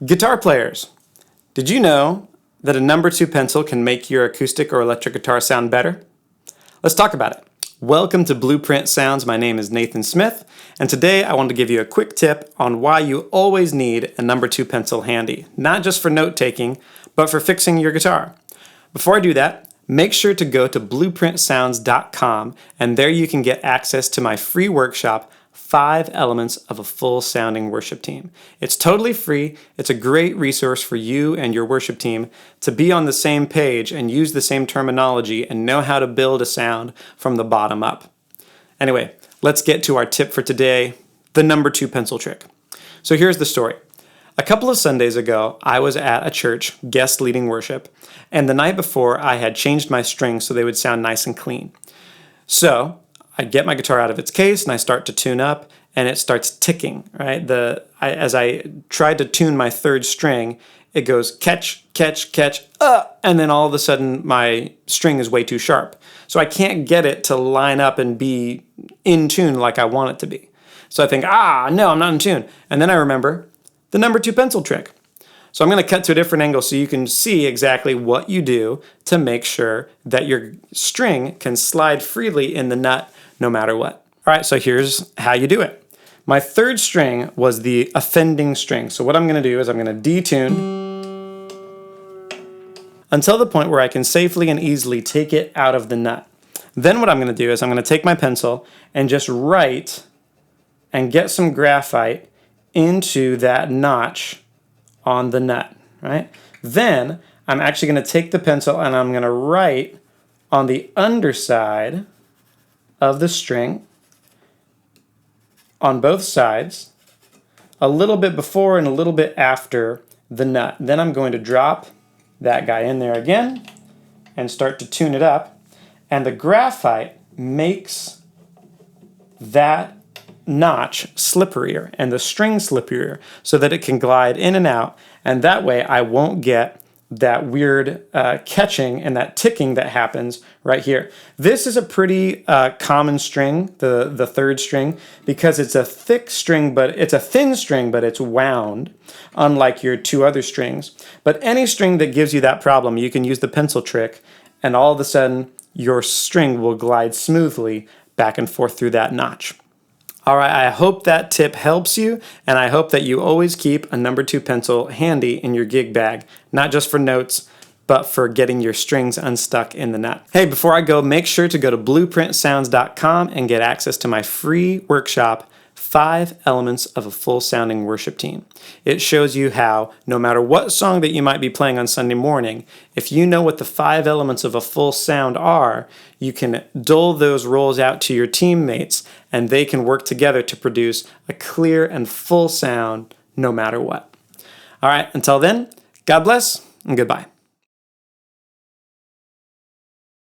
Guitar players, did you know that a number 2 pencil can make your acoustic or electric guitar sound better? Let's talk about it. Welcome to Blueprint Sounds. My name is Nathan Smith, and today I want to give you a quick tip on why you always need a number 2 pencil handy, not just for note taking, but for fixing your guitar. Before I do that, make sure to go to blueprintsounds.com, and there you can get access to my free workshop, 5 Elements of a Full Sounding Worship Team. It's totally free. It's a great resource for you and your worship team to be on the same page and use the same terminology and know how to build a sound from the bottom up. Anyway, let's get to our tip for today, the number 2 pencil trick. So here's the story. A couple of Sundays ago, I was at a church guest leading worship, and the night before I had changed my strings so they would sound nice and clean. So I get my guitar out of its case and I start to tune up, and it starts ticking, right? As I tried to tune my 3rd string, it goes catch, catch, catch, and then all of a sudden my string is way too sharp. So I can't get it to line up and be in tune like I want it to be. So I think, no, I'm not in tune. And then I remember the number 2 pencil trick. So I'm going to cut to a different angle so you can see exactly what you do to make sure that your string can slide freely in the nut no matter what. All right, so here's how you do it. My 3rd string was the offending string. So what I'm going to do is I'm going to detune until the point where I can safely and easily take it out of the nut. Then what I'm going to do is I'm going to take my pencil and just write and get some graphite into that notch on the nut, right? Then I'm actually going to take the pencil and I'm going to write on the underside of the string on both sides, a little bit before and a little bit after the nut. Then I'm going to drop that guy in there again and start to tune it up. And the graphite makes that notch slipperier and the string slipperier so that it can glide in and out, and that way I won't get that weird catching and that ticking that happens right here. This is a pretty common string, the 3rd string, because it's a thick string, but it's a thin string, but it's wound, unlike your 2 other strings. But any string that gives you that problem, you can use the pencil trick, and all of a sudden your string will glide smoothly back and forth through that notch. All right, I hope that tip helps you, and I hope that you always keep a number 2 pencil handy in your gig bag, not just for notes, but for getting your strings unstuck in the nut. Hey, before I go, make sure to go to blueprintsounds.com and get access to my free workshop, 5 Elements of a Full Sounding Worship Team. It shows you how, no matter what song that you might be playing on Sunday morning, if you know what the 5 elements of a full sound are, you can dole those roles out to your teammates, and they can work together to produce a clear and full sound no matter what. All right, until then, God bless and goodbye.